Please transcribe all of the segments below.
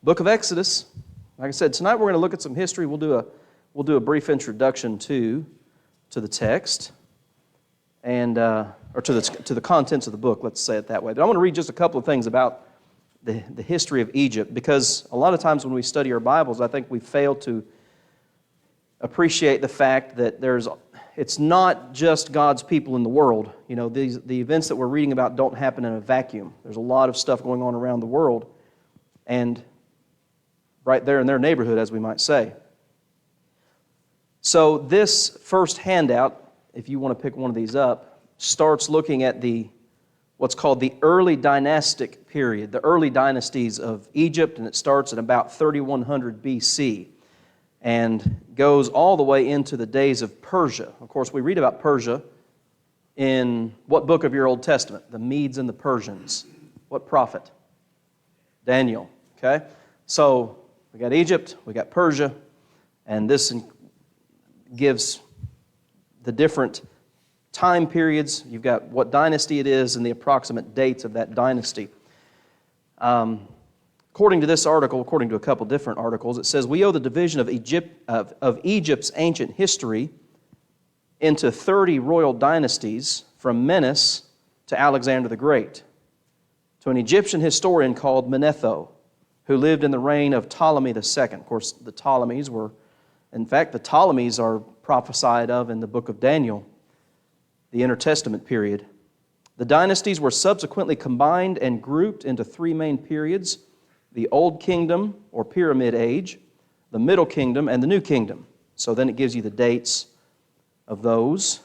Book of Exodus. Like I said, tonight we're going to look at some history. We'll do a brief introduction to the text and or to the contents of the book. Let's say it that way. But I want to read just a couple of things about the history of Egypt, because a lot of times when we study our Bibles, I think we fail to appreciate the fact that it's not just God's people in the world. You know, the events that we're reading about don't happen in a vacuum. There's a lot of stuff going on around the world, and right there in their neighborhood, as we might say. So this first handout, if you want to pick one of these up, starts looking at what's called the early dynastic period, the early dynasties of Egypt, and it starts at about 3100 BC and goes all the way into the days of Persia. Of course, we read about Persia in what book of your Old Testament? The Medes and the Persians. What prophet? Daniel. Okay? So we got Egypt, we got Persia, and this gives the different time periods. You've got what dynasty it is and the approximate dates of that dynasty. According to this article, according to a couple different articles, it says we owe the division of Egypt's ancient history into 30 royal dynasties from Menes to Alexander the Great to an Egyptian historian called Manetho, who lived in the reign of Ptolemy II. Of course, the Ptolemies are prophesied of in the book of Daniel, the Intertestament period. The dynasties were subsequently combined and grouped into three main periods: the Old Kingdom, or Pyramid Age, the Middle Kingdom, and the New Kingdom. So then it gives you the dates of those.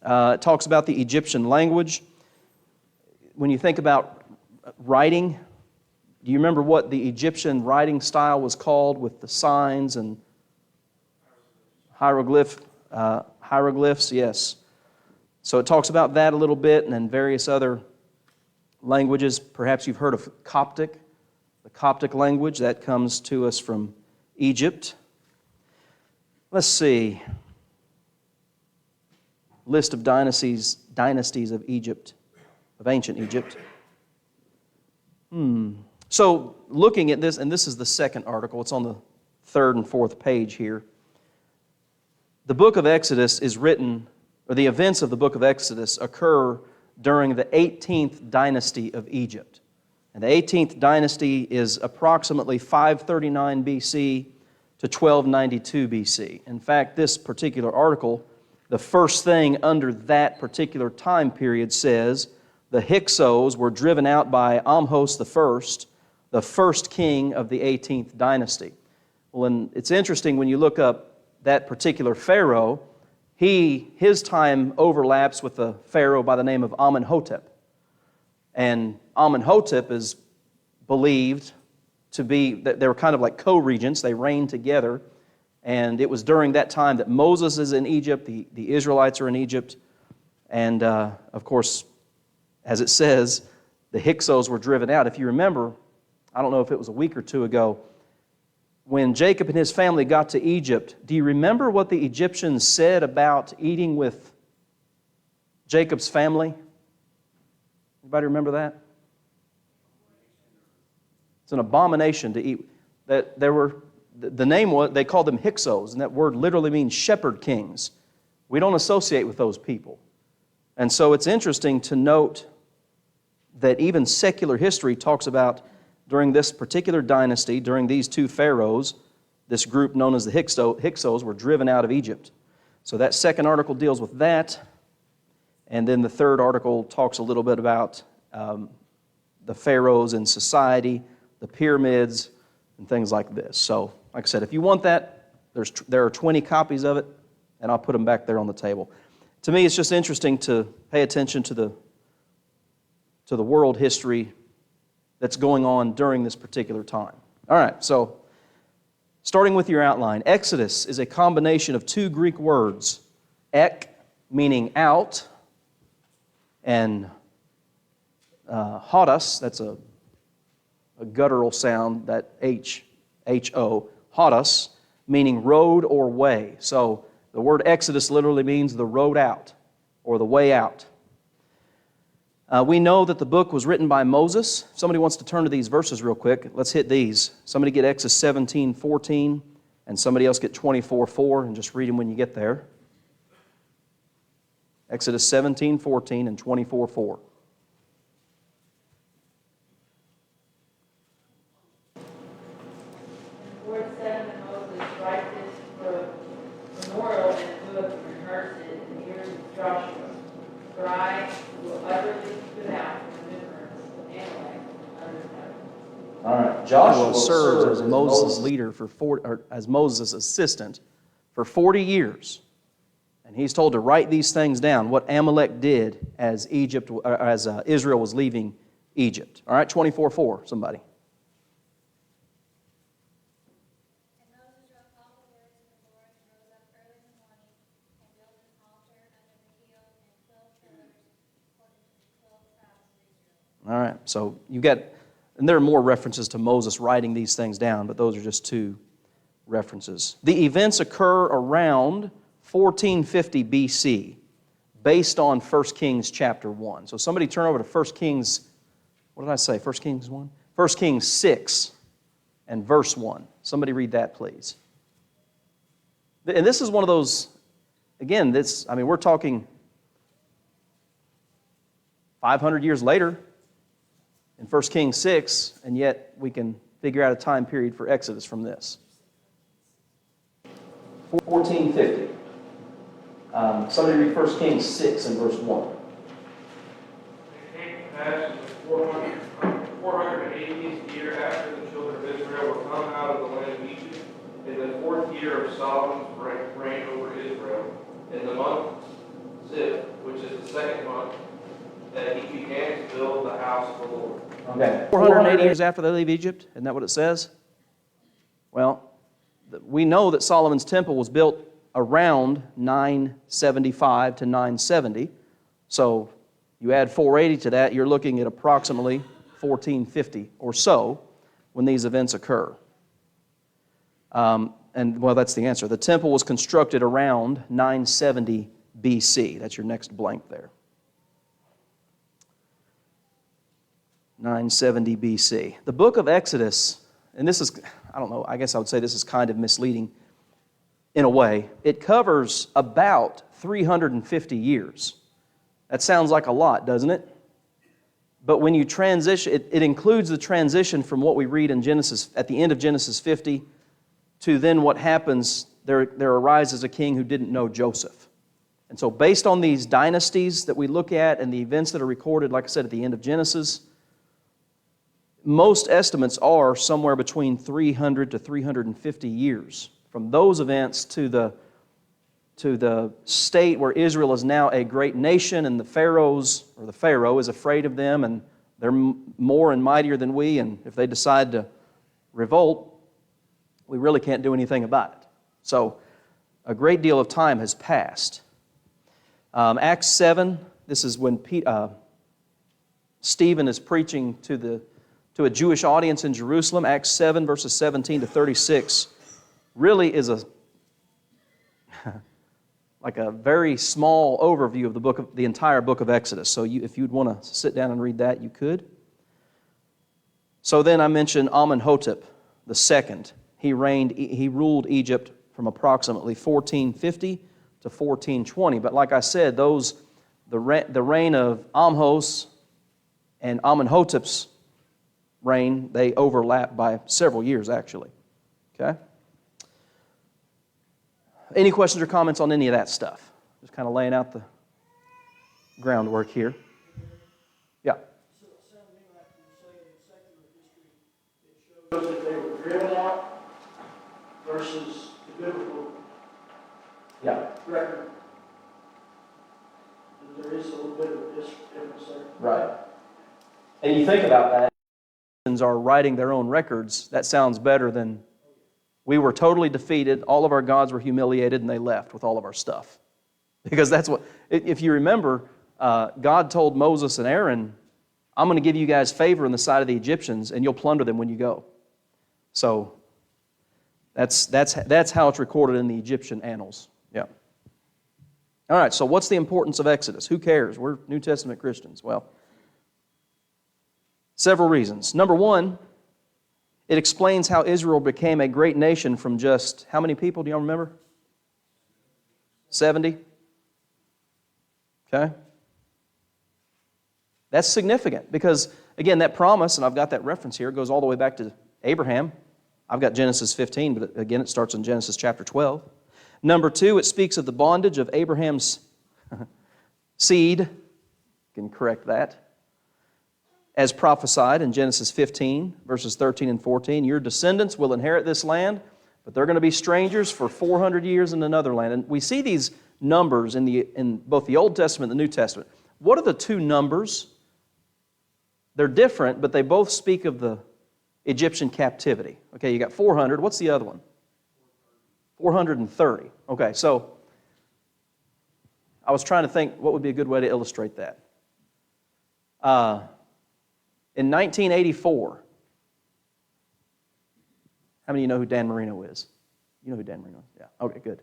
It talks about the Egyptian language. When you think about writing, do you remember what the Egyptian writing style was called, with the signs and hieroglyphs? Yes. So it talks about that a little bit, and then various other languages. Perhaps you've heard of Coptic. The Coptic language, that comes to us from Egypt. Let's see. List of dynasties of Egypt, of ancient Egypt. So looking at this, and this is the second article, it's on the third and fourth page here. The book of Exodus is written, or the events of the book of Exodus occur during the 18th dynasty of Egypt. And the 18th dynasty is approximately 539 BC to 1292 BC. In fact, this particular article, the first thing under that particular time period says, the Hyksos were driven out by Ahmose I, the first king of the 18th dynasty. Well, and it's interesting when you look up that particular pharaoh, his time overlaps with a pharaoh by the name of Amenhotep. And Amenhotep is believed to be, that they were kind of like co-regents, they reigned together. And it was during that time that Moses is in Egypt, the Israelites are in Egypt. And of course, as it says, the Hyksos were driven out. If you remember, I don't know if it was a week or two ago, when Jacob and his family got to Egypt, do you remember what the Egyptians said about eating with Jacob's family? Anybody remember that? It's an abomination to eat. The name was, they called them Hyksos, and that word literally means shepherd kings. We don't associate with those people. And so it's interesting to note that even secular history talks about, during this particular dynasty, during these two pharaohs, this group known as the Hyksos were driven out of Egypt. So that second article deals with that. And then the third article talks a little bit about the pharaohs in society, the pyramids, and things like this. So, like I said, if you want that, there are 20 copies of it, and I'll put them back there on the table. To me, it's just interesting to pay attention to the world history that's going on during this particular time. All right, so starting with your outline, Exodus is a combination of two Greek words, ek, meaning out, and hodos, that's a guttural sound, that H-O, hodos, meaning road or way. So the word Exodus literally means the road out, or the way out. We know that the book was written by Moses. If somebody wants to turn to these verses real quick, let's hit these. Somebody get Exodus 17:14, and somebody else get 24:4, and just read them when you get there. Exodus 17:14 and 24:4. The Lord said unto Moses, write this for memorial in a book and rehearse it in the ears of Joshua. For I will utterly put out the remembrance of Amalek under heaven. All right. Joshua served as Moses' leader as Moses' assistant for 40 years. And he's told to write these things down, what Amalek did as Israel was leaving Egypt. All right, 24:4, somebody. And Moses wrote all the words of the Lord and rose up early in the morning and built an altar under the heel and 12 pillars according to the 12 tribes of Israel. All right, so you got, and there are more references to Moses writing these things down, but those are just two references. The events occur around 1450 BC, based on 1 Kings chapter 1. So somebody turn over to 1 Kings, what did I say, 1 Kings 1? 1 Kings 6 and verse 1. Somebody read that, please. And this is one of those, again, we're talking 500 years later in 1 Kings 6, and yet we can figure out a time period for Exodus from this. 1450. Somebody read 1 Kings 6 and verse 1. It came to pass in the 480th year after the children of Israel were come out of the land of Egypt, in the 4th year of Solomon's reign over Israel, in the month Ziph, which is the 2nd month, that he began to build the house of the Lord. Okay. 480 years after they leave Egypt, isn't that what it says? Well, we know that Solomon's temple was built around 975 to 970. So you add 480 to that, you're looking at approximately 1450 or so when these events occur. That's the answer. The temple was constructed around 970 BC. That's your next blank there. 970 BC. The book of Exodus, and this is, I guess I would say this is kind of misleading in a way. It covers about 350 years. That sounds like a lot, doesn't it? But when you transition, it includes the transition from what we read in Genesis, at the end of Genesis 50, to then what happens, there arises a king who didn't know Joseph. And so based on these dynasties that we look at and the events that are recorded, like I said, at the end of Genesis, most estimates are somewhere between 300 to 350 years from those events to the state where Israel is now a great nation, and the Pharaoh is afraid of them, and they're more and mightier than we, and if they decide to revolt, we really can't do anything about it. So a great deal of time has passed. Acts 7, this is when Stephen is preaching to a Jewish audience in Jerusalem. Acts 7, verses 17 to 36, really is like a very small overview of the entire book of Exodus. So if you'd want to sit down and read that, you could. So then I mentioned Amenhotep II. He ruled Egypt from approximately 1450 to 1420. But like I said, the reign of Amhos and Amenhotep's reign, they overlap by several years, actually. Okay? Any questions or comments on any of that stuff? Just kind of laying out the groundwork here. Yeah. So it sounds to me like you say in secular history, it shows that they were driven out versus the biblical record. There is a little bit of a difference there. Right. And you think about that, are writing their own records, that sounds better than we were totally defeated, all of our gods were humiliated, and they left with all of our stuff. Because that's what, if you remember, God told Moses and Aaron, I'm going to give you guys favor in the sight of the Egyptians, and you'll plunder them when you go. So that's how it's recorded in the Egyptian annals. Yeah. All right, so what's the importance of Exodus? Who cares? We're New Testament Christians. Well, Several reasons. Number one, it explains how Israel became a great nation from just, how many people, do y'all remember? 70? Okay? That's significant because, again, that promise, and I've got that reference here, goes all the way back to Abraham. I've got Genesis 15, but again, it starts in Genesis chapter 12. Number two, it speaks of the bondage of Abraham's seed. You can correct that. As prophesied in Genesis 15, verses 13 and 14, your descendants will inherit this land, but they're going to be strangers for 400 years in another land. And we see these numbers in both the Old Testament and the New Testament. What are the two numbers? They're different, but they both speak of the Egyptian captivity. Okay, you got 400. What's the other one? 430. Okay, so I was trying to think what would be a good way to illustrate that. In 1984, how many of you know who Dan Marino is? You know who Dan Marino is? Yeah, okay, good.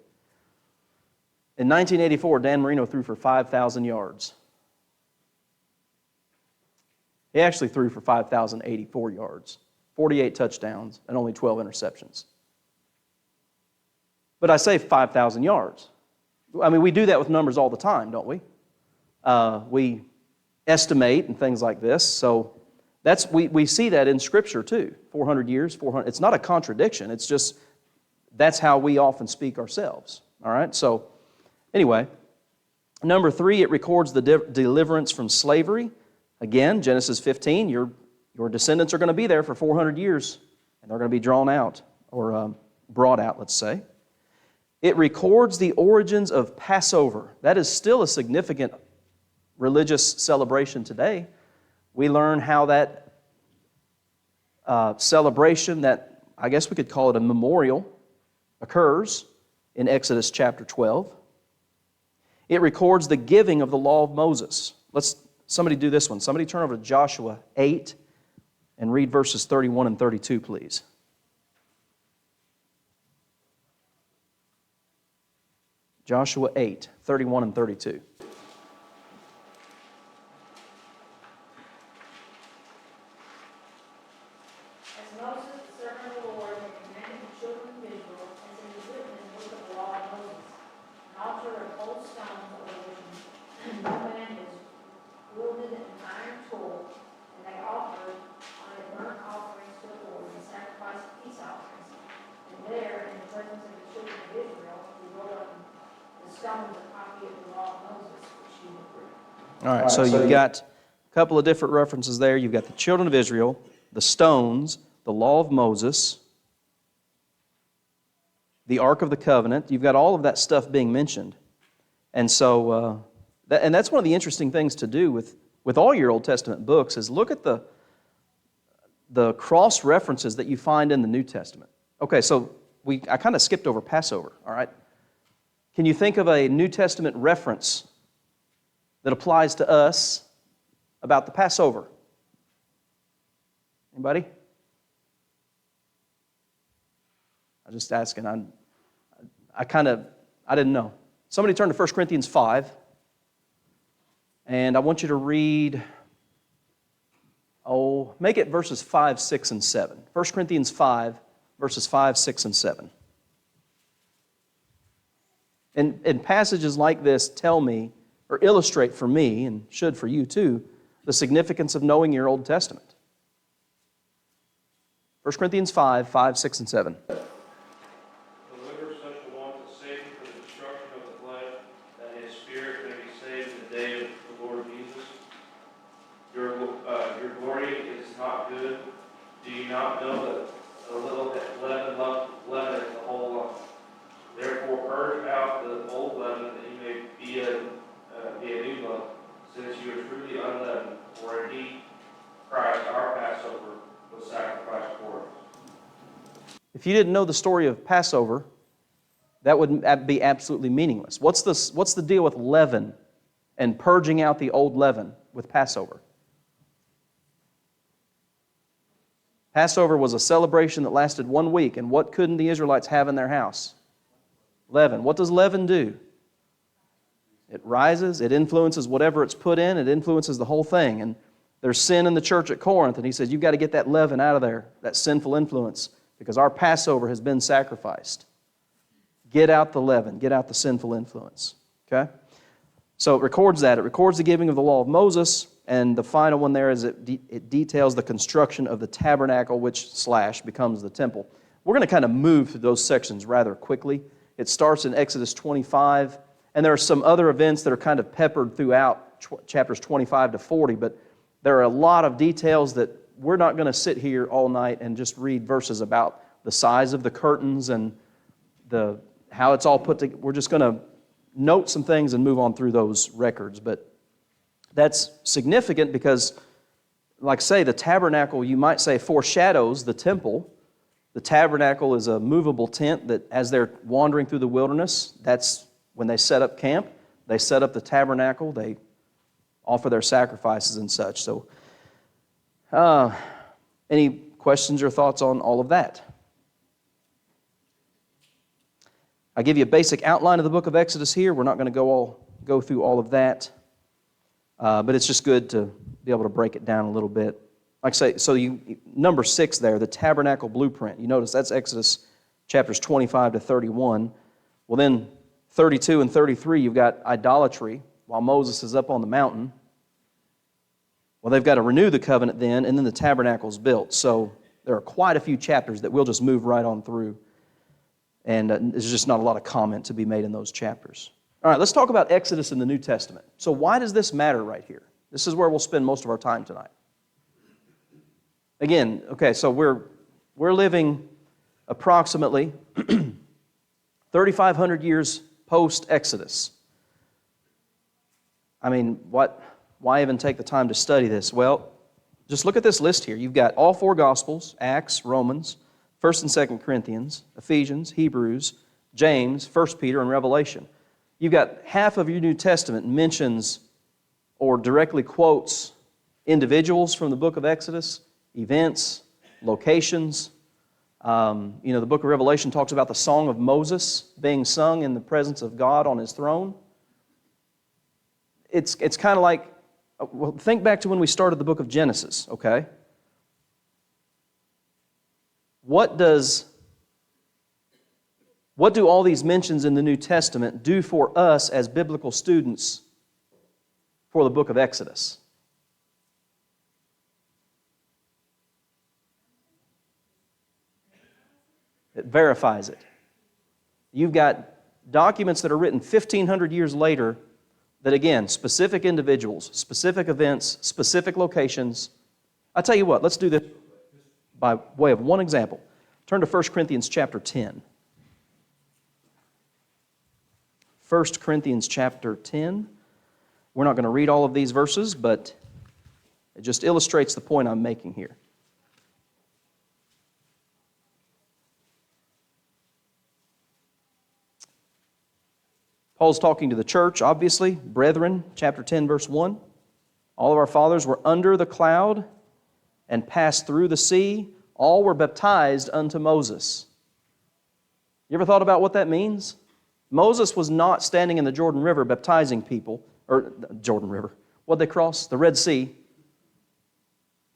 In 1984, Dan Marino threw for 5,000 yards. He actually threw for 5,084 yards, 48 touchdowns, and only 12 interceptions. But I say 5,000 yards. I mean, we do that with numbers all the time, don't we? We estimate and things like this, so we see that in Scripture too. 400 years, 400. It's not a contradiction. It's just that's how we often speak ourselves. All right. So anyway, number three, it records the deliverance from slavery. Again, Genesis 15. Your descendants are going to be there for 400 years, and they're going to be drawn out or brought out. Let's say. It records the origins of Passover. That is still a significant religious celebration today. We learn how that celebration, that I guess we could call it a memorial, occurs in Exodus chapter 12. It records the giving of the law of Moses. Somebody do this one. Somebody turn over to Joshua 8 and read verses 31 and 32, please. Joshua 8, 31 and 32. As Moses, the servant of the Lord, had commanded the children of Israel, as it is written in the book of the law of Moses, an altar of old stones over which no man has wielded an iron tool, and they offered on it burnt offerings to the Lord and sacrificed peace offerings. And there, in the presence of the children of Israel, he wrote on the stones a copy of the law of Moses, which he approved. All right, so you've got a couple of different references there. You've got the children of Israel, the stones, the law of Moses, the Ark of the Covenant. You've got all of that stuff being mentioned. And so, and that's one of the interesting things to do with all your Old Testament books is look at the cross-references that you find in the New Testament. Okay, so I kind of skipped over Passover, all right? Can you think of a New Testament reference that applies to us about the Passover? Anybody? I was just asking. I didn't know. Somebody turn to 1 Corinthians 5. And I want you to read, make it verses 5, 6, and 7. 1 Corinthians 5, verses 5, 6, and 7. And passages like this tell me, or illustrate for me, and should for you too, the significance of knowing your Old Testament. 1 Corinthians 5, 5, 6, and 7. Deliver such a one to Satan for the destruction of the flesh, that his spirit may be saved in the day of the Lord Jesus. Your glory is not good. Do you not know that a little leaven leaveneth the whole lump? Therefore purge out the old leaven, that you may be a new lump, since you are truly unleavened. For indeed Christ, our Passover, was sacrificed for us. If you didn't know the story of Passover, that would be absolutely meaningless. What's the deal with leaven and purging out the old leaven with Passover? Passover was a celebration that lasted 1 week, and what couldn't the Israelites have in their house? Leaven. What does leaven do? It rises, it influences whatever it's put in, it influences the whole thing. And There's sin in the church at Corinth, and he says, you've got to get that leaven out of there, that sinful influence, because our Passover has been sacrificed. Get out the leaven. Get out the sinful influence. Okay? So it records that. It records the giving of the law of Moses, and the final one there is it details the construction of the tabernacle, which / becomes the temple. We're going to kind of move through those sections rather quickly. It starts in Exodus 25, and there are some other events that are kind of peppered throughout chapters 25 to 40, but there are a lot of details that we're not going to sit here all night and just read verses about the size of the curtains and how it's all put together. We're just going to note some things and move on through those records. But that's significant because, like I say, the tabernacle, you might say, foreshadows the temple. The tabernacle is a movable tent that as they're wandering through the wilderness, that's when they set up camp. They set up the tabernacle. They offer their sacrifices and such. So, any questions or thoughts on all of that? I give you a basic outline of the book of Exodus here. We're not going to go through all of that, but it's just good to be able to break it down a little bit. Like I say, so number 6 there, the tabernacle blueprint. You notice that's Exodus chapters 25 to 31. Well, then 32 and 33, you've got idolatry while Moses is up on the mountain. Well, they've got to renew the covenant then, and then the tabernacle's built. So there are quite a few chapters that we'll just move right on through. And there's just not a lot of comment to be made in those chapters. All right, let's talk about Exodus in the New Testament. So why does this matter right here? This is where we'll spend most of our time tonight. Again, okay, so we're living approximately 3,500 years post-Exodus. I mean, why even take the time to study this? Well, just look at this list here. You've got all 4 Gospels, Acts, Romans, 1st and 2nd Corinthians, Ephesians, Hebrews, James, 1 Peter, and Revelation. You've got half of your New Testament mentions or directly quotes individuals from the book of Exodus, events, locations. The book of Revelation talks about the Song of Moses being sung in the presence of God on His throne. It's kind of like, well, think back to when we started the book of Genesis, okay? What do all these mentions in the New Testament do for us as biblical students for the book of Exodus? It verifies it. You've got documents that are written 1,500 years later that, again, specific individuals, specific events, specific locations. I'll tell you what, let's do this by way of one example. Turn to 1 Corinthians chapter 10. 1 Corinthians chapter 10. We're not going to read all of these verses, but it just illustrates the point I'm making here. Paul's talking to the church, obviously. Brethren, chapter 10, verse 1. All of our fathers were under the cloud and passed through the sea. All were baptized unto Moses. You ever thought about what that means? Moses was not standing in the Jordan River baptizing people, or Jordan River. What'd they cross? The Red Sea.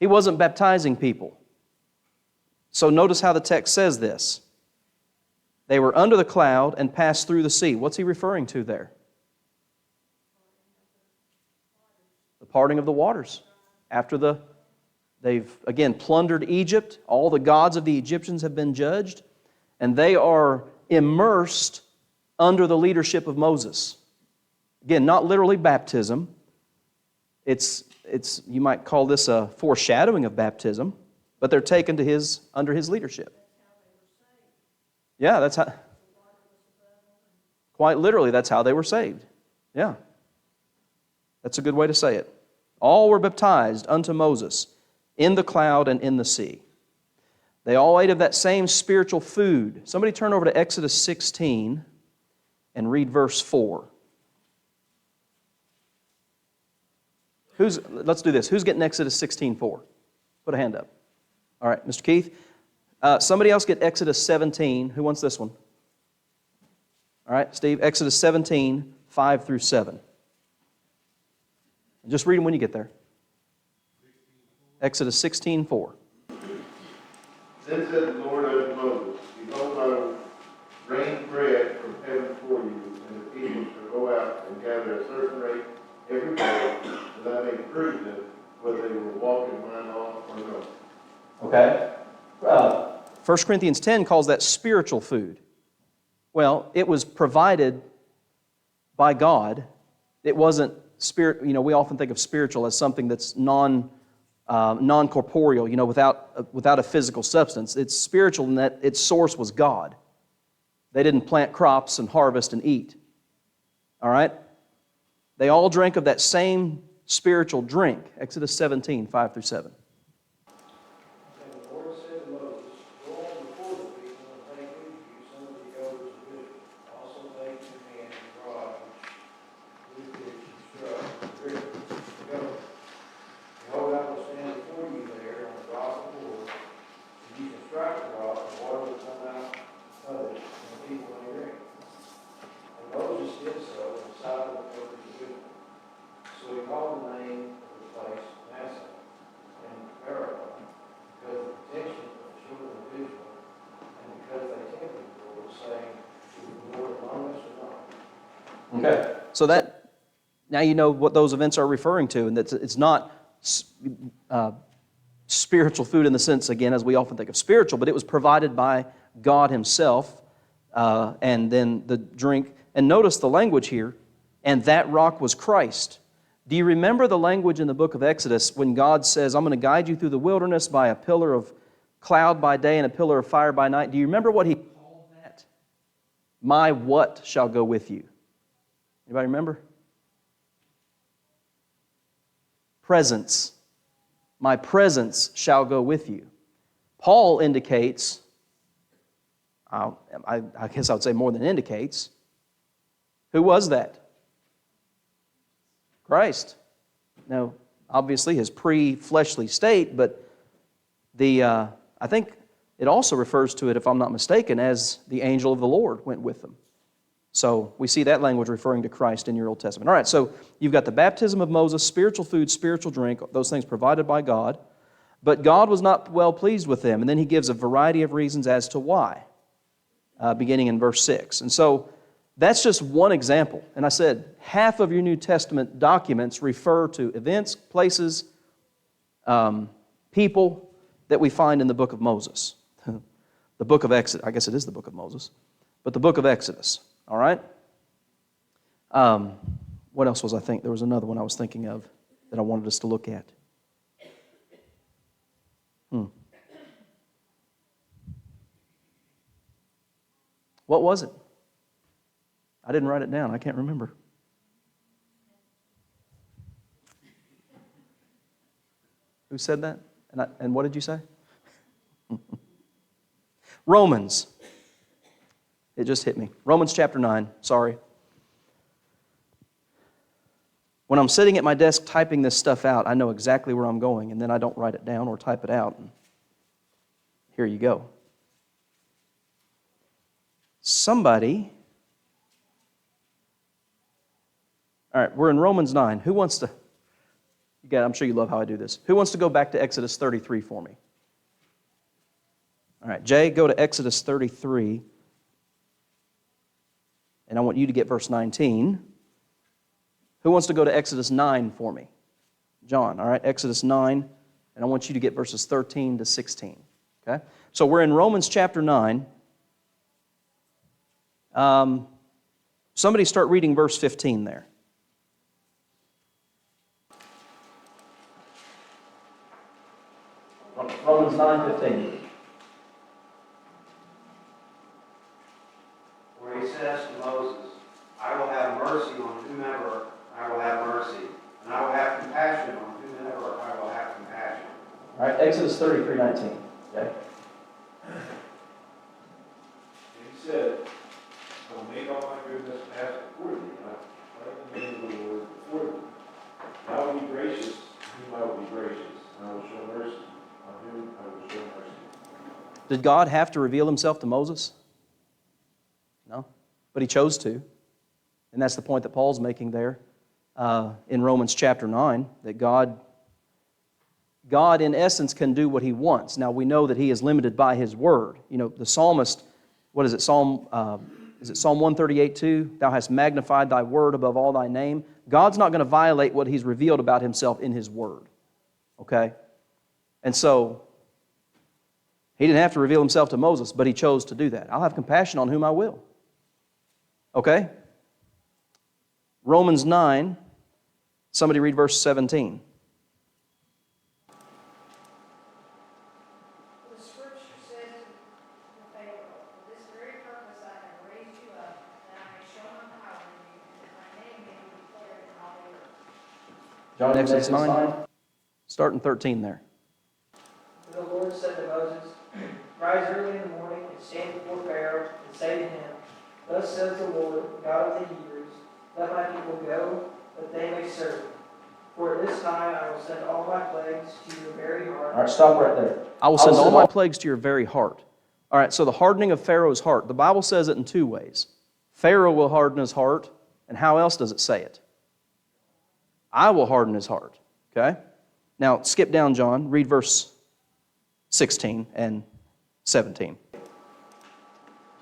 He wasn't baptizing people. So notice how the text says this. They were under the cloud and passed through the sea. What's he referring to there? The parting of the waters. After they've, again, plundered Egypt. All the gods of the Egyptians have been judged. And they are immersed under the leadership of Moses. Again, not literally baptism. It's you might call this a foreshadowing of baptism, but they're taken to under his leadership. Yeah, that's how. Quite literally, that's how they were saved. Yeah. That's a good way to say it. All were baptized unto Moses in the cloud and in the sea. They all ate of that same spiritual food. Somebody turn over to Exodus 16 and read verse 4. Let's do this. Who's getting Exodus 16:4? Put a hand up. All right, Mr. Keith. Somebody else get Exodus 17. Who wants this one? All right, Steve. Exodus 17, 5 through 7. Just read them when you get there. Exodus 16:4. Then said the Lord unto Moses, Behold, I will rain bread from heaven for you, and the people shall go out and gather a certain rate every day, that I may prove them whether they will walk in my law or no. Okay. 1 Corinthians 10 calls that spiritual food. Well, it was provided by God. It wasn't spirit. We often think of spiritual as something that's non-corporeal, without a physical substance. It's spiritual in that its source was God. They didn't plant crops and harvest and eat. All right? They all drank of that same spiritual drink. Exodus 17:5-7. And the Lord said to Moses, Go on before the people and take with you some of the elders of Israel. Also take in your hand the rod with which you struck the river, the goat. Behold, I will stand before you there on the rock of Horeb, and you can strike the rock, and water will come out of it, and the people may drink. And Moses did so in the sight of the elders of Israel. So he called the name of the place Massa and Meribah, because of the protection of the children of Israel, and because they tempted the Lord, saying, Is the Lord among us or not? Okay. So that, now you know what those events are referring to, and that it's not spiritual food in the sense, again, as we often think of spiritual, but it was provided by God Himself, and then the drink. And notice the language here, and that rock was Christ. Do you remember the language in the book of Exodus when God says, I'm going to guide you through the wilderness by a pillar of cloud by day and a pillar of fire by night? Do you remember what He called that? My what shall go with you? Anybody remember? Presence. My presence shall go with you. Paul indicates, I guess I would say more than indicates, who was that? Christ. Now, obviously his pre-fleshly state, but I think it also refers to it, if I'm not mistaken, as the angel of the Lord went with them. So we see that language referring to Christ in your Old Testament. All right, so you've got the baptism of Moses, spiritual food, spiritual drink, those things provided by God. But God was not well pleased with them. And then He gives a variety of reasons as to why, beginning in verse 6. And so that's just one example. And I said, half of your New Testament documents refer to events, places, people that we find in the book of Moses. The book of Exodus. I guess it is the book of Moses. But the book of Exodus. All right? What else was I thinking? There was another one I was thinking of that I wanted us to look at. What was it? I didn't write it down. I can't remember. Who said that? And what did you say? Romans. It just hit me. Romans chapter 9. Sorry. When I'm sitting at my desk typing this stuff out, I know exactly where I'm going, and then I don't write it down or type it out. And here you go. Somebody... All right, we're in Romans 9. Who wants to... I'm sure you love how I do this. Who wants to go back to Exodus 33 for me? All right, Jay, go to Exodus 33. And I want you to get verse 19. Who wants to go to Exodus 9 for me? John, all right, Exodus 9. And I want you to get verses 13 to 16. Okay? So we're in Romans chapter 9. Somebody start reading verse 15 there. Romans 9:15. Where He says to Moses, I will have mercy on whomever I will have mercy, and I will have compassion on whomever I will have compassion. All right, Exodus 33:19. Okay. And He said, I will make all my goodness pass before thee, and I will write the name of the Lord before thee. And I will be gracious to whom I will be gracious, and I will show mercy on whom I will show mercy. Did God have to reveal Himself to Moses? No, but He chose to. And that's the point that Paul's making there in Romans chapter 9, that God God, in essence, can do what He wants. Now, we know that He is limited by His Word. You know, the psalmist, what is it, Psalm 138:2? Thou hast magnified Thy Word above all Thy name. God's not going to violate what He's revealed about Himself in His Word. Okay? And so, He didn't have to reveal Himself to Moses, but He chose to do that. I'll have compassion on whom I will. Okay? Romans 9, somebody read verse 17. The Scripture says to Pharaoh, for this very purpose I have raised you up, that I may show my power in you, and that my name may be declared in all the earth. John, Exodus 9, start in 13 there. And the Lord said to Moses, Rise early in the morning and stand before Pharaoh and say to him, Thus says the Lord, God of the Hebrews, let my people go, that they may serve me. For at this time I will send all my plagues to your very heart. All right, stop right there. I will send all my plagues to your very heart. All right, so the hardening of Pharaoh's heart. The Bible says it in two ways. Pharaoh will harden his heart, and how else does it say it? I will harden his heart. Okay? Now, skip down, John. Read verse 16 and 17.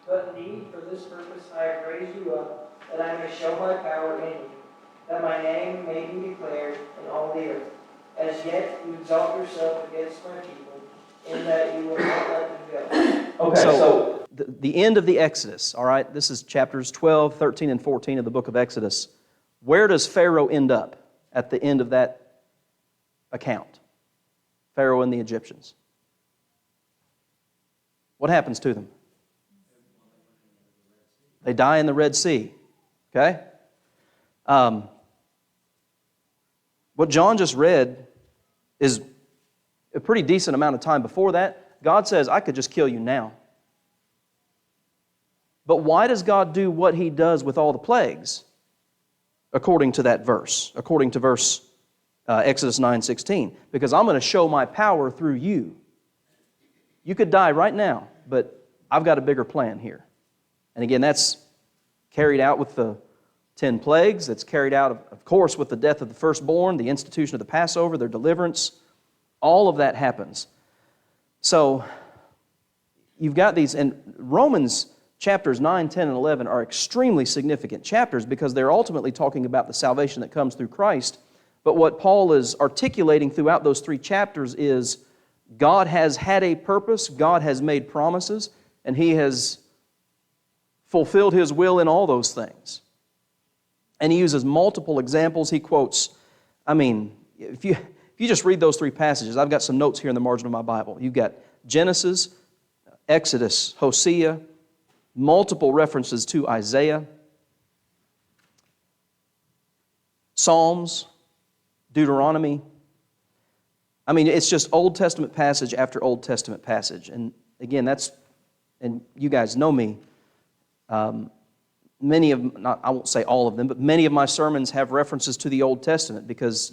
But indeed, for this purpose I have raised you up, that I may show my power in you, that my name may be declared in all the earth. As yet you exalt yourself against my people, in that you will not let them go. Okay, so the end of the Exodus, all right? This is chapters 12, 13, and 14 of the book of Exodus. Where does Pharaoh end up at the end of that account? Pharaoh and the Egyptians. What happens to them? They die in the Red Sea. Okay? What John just read is a pretty decent amount of time before that. God says, I could just kill you now. But why does God do what He does with all the plagues? According to that verse. According to verse Exodus 9:16. Because I'm going to show my power through you. You could die right now, but I've got a bigger plan here. And again, that's carried out with the 10 plagues. That's carried out, of course, with the death of the firstborn, the institution of the Passover, their deliverance. All of that happens. So, you've got these, and Romans chapters 9, 10, and 11 are extremely significant chapters because they're ultimately talking about the salvation that comes through Christ. But what Paul is articulating throughout those 3 chapters is God has had a purpose, God has made promises, and He has fulfilled His will in all those things. And He uses multiple examples. He quotes, if you just read those 3 passages, I've got some notes here in the margin of my Bible. You've got Genesis, Exodus, Hosea, multiple references to Isaiah, Psalms, Deuteronomy. It's just Old Testament passage after Old Testament passage. And again, and you guys know me, many of, I won't say all of them, but many of my sermons have references to the Old Testament because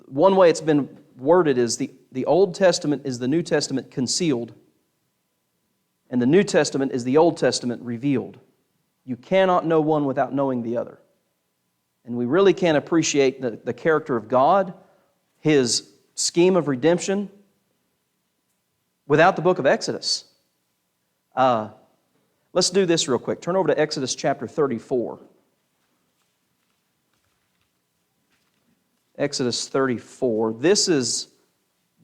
one way it's been worded is the Old Testament is the New Testament concealed, and the New Testament is the Old Testament revealed. You cannot know one without knowing the other. And we really can't appreciate the character of God, His scheme of redemption, without the book of Exodus. Let's do this real quick. Turn over to Exodus chapter 34. Exodus 34. This is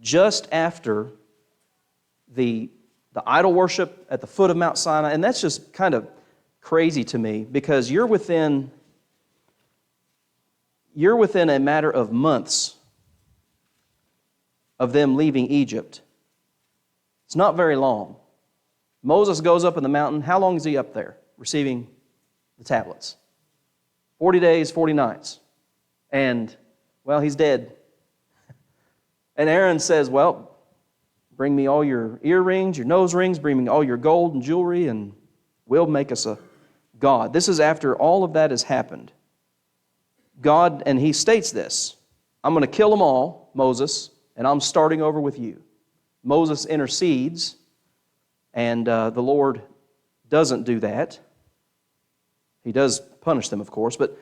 just after the idol worship at the foot of Mount Sinai, and that's just kind of crazy to me because you're within a matter of months of them leaving Egypt. It's not very long. Moses goes up in the mountain. How long is he up there receiving the tablets? 40 days, 40 nights. And, well, he's dead. And Aaron says, well, bring me all your earrings, your nose rings, bring me all your gold and jewelry, and we'll make us a god. This is after all of that has happened. God, and he states this, I'm going to kill them all, Moses, and I'm starting over with you. Moses intercedes, and the Lord doesn't do that. He does punish them, of course, but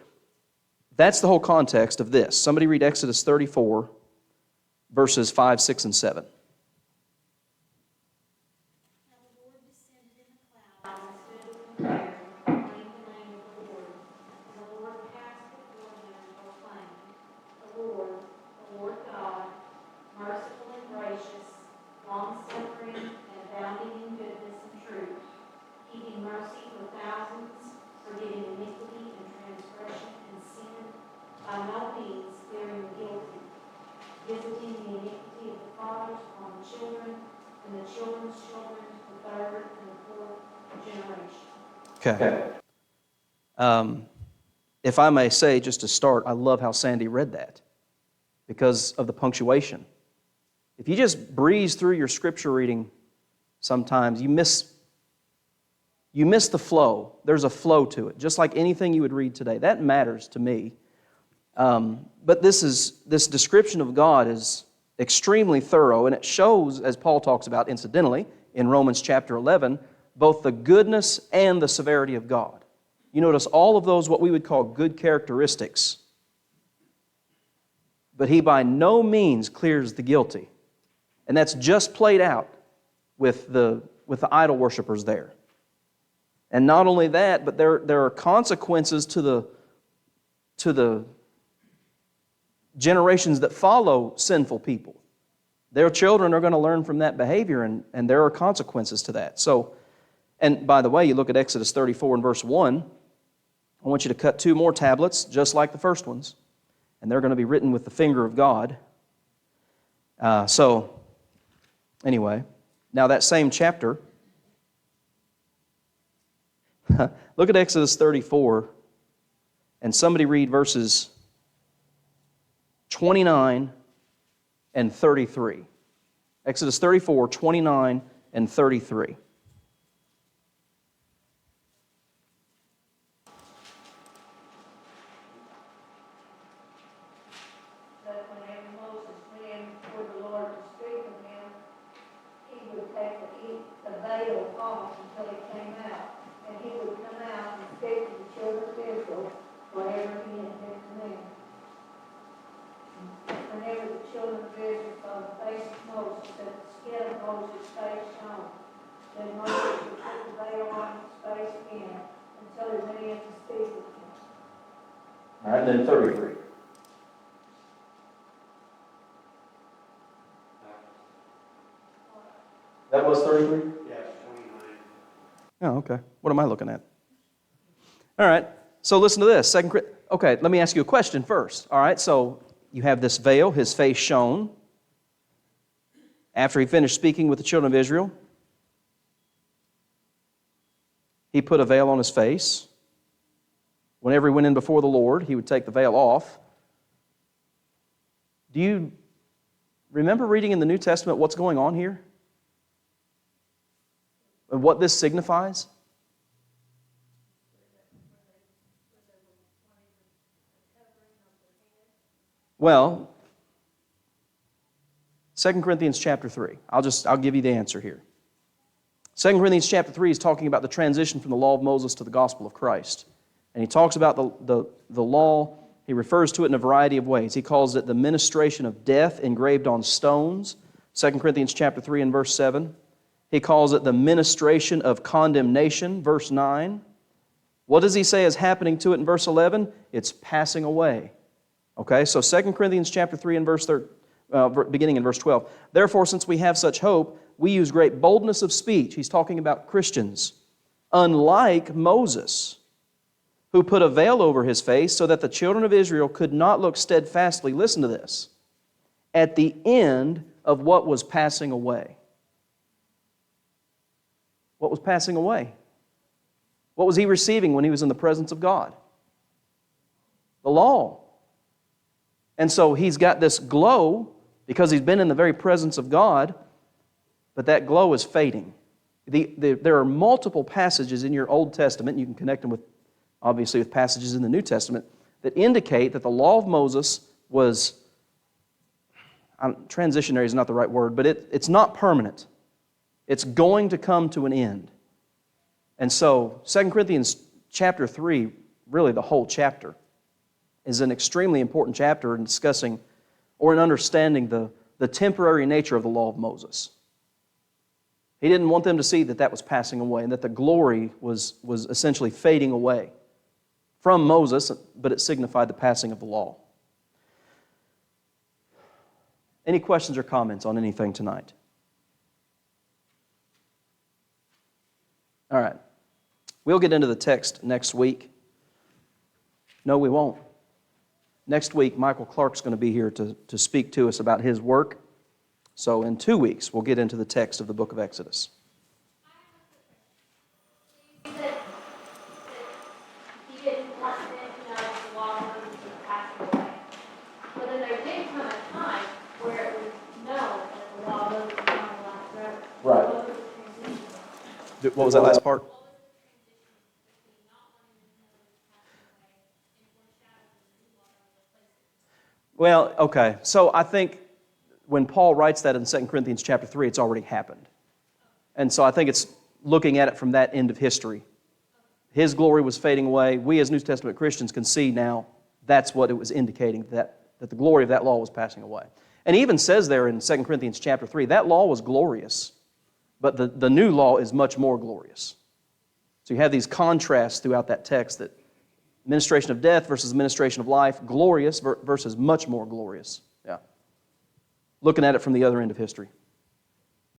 that's the whole context of this. Somebody read Exodus 34, verses 5, 6, and 7. Now the Lord descended in the cloud and stood in there, proclaimed the name of the Lord. And the Lord passed before him and proclaimed, the Lord God, merciful and gracious, long-suffering and abounding in goodness and truth, keeping mercy for thousands, forgiving iniquity and transgression and sin, by no means sparing the guilty, visiting the iniquity of the fathers on the children, and the children's children, the third and the fourth generation. Okay. If I may say, just to start, I love how Sandy read that because of the punctuation. If you just breeze through your scripture reading, sometimes you miss the flow. There's a flow to it, just like anything you would read today. That matters to me. But this description of God is extremely thorough, and it shows, as Paul talks about incidentally in Romans chapter 11, both the goodness and the severity of God. You notice all of those, what we would call good characteristics. But he by no means clears the guilty. And that's just played out with the idol worshipers there. And not only that, but there are consequences to the generations that follow sinful people. Their children are going to learn from that behavior, and there are consequences to that. So, and by the way, you look at Exodus 34 and verse 1, I want you to cut 2 more tablets, just like the first ones, and they're going to be written with the finger of God. Anyway, now that same chapter, look at Exodus 34, and somebody read verses 29 and 33. Exodus 34, 29 and 33. But whenever Moses went in before the Lord to speak with him, he would take the veil off until he came out, and he would come out and speak to the children of Israel whatever he had been commanded. Whenever the children of Israel saw the face of Moses, that the skin of Moses' face shone, then Moses would put the veil on his face again until he went in to speak with him. All right, then 33. That was 33? Yes, 29. Oh, okay. What am I looking at? All right. So listen to this. Okay, let me ask you a question first. All right, so you have this veil, his face shone. After he finished speaking with the children of Israel, he put a veil on his face. Whenever he went in before the Lord, he would take the veil off. Do you remember reading in the New Testament what's going on here? And what this signifies? Well, 2 Corinthians chapter 3. I'll give you the answer here. 2 Corinthians chapter 3 is talking about the transition from the law of Moses to the gospel of Christ. And he talks about the law. He refers to it in a variety of ways. He calls it the ministration of death engraved on stones, 2 Corinthians chapter 3 and verse 7. He calls it the ministration of condemnation, verse 9. What does he say is happening to it in verse 11? It's passing away. Okay, so 2 Corinthians chapter 3 and beginning in verse 12. Therefore, since we have such hope, we use great boldness of speech. He's talking about Christians. Unlike Moses, who put a veil over his face so that the children of Israel could not look steadfastly, listen to this, at the end of what was passing away. What was passing away? What was he receiving when he was in the presence of God? The law. And so he's got this glow because he's been in the very presence of God, but that glow is fading. There are multiple passages in your Old Testament, you can connect them obviously with passages in the New Testament, that indicate that the law of Moses was, transitionary is not the right word, but it's not permanent. It's going to come to an end. And so 2 Corinthians chapter 3, really the whole chapter, is an extremely important chapter in discussing or in understanding the the temporary nature of the law of Moses. He didn't want them to see that that was passing away and that the glory was essentially fading away from Moses, but it signified the passing of the law. Any questions or comments on anything tonight? All right. We'll get into the text next week. No, we won't. Next week, Michael Clark's going to be here to speak to us about his work. So in 2 weeks, we'll get into the text of the book of Exodus. You said that he didn't want them to know that the law of Moses was passing away. But then there did come a time where it was known that the law of Moses was going to last forever. Right. What was the transition? What was that last part? Well, okay. So I think when Paul writes that in 2 Corinthians chapter 3, it's already happened. And so I think it's looking at it from that end of history. His glory was fading away. We as New Testament Christians can see now that's what it was indicating, that the glory of that law was passing away. And he even says there in 2 Corinthians chapter 3, that law was glorious, but the new law is much more glorious. So you have these contrasts throughout that text, that administration of death versus administration of life, glorious versus much more glorious. Yeah. Looking at it from the other end of history.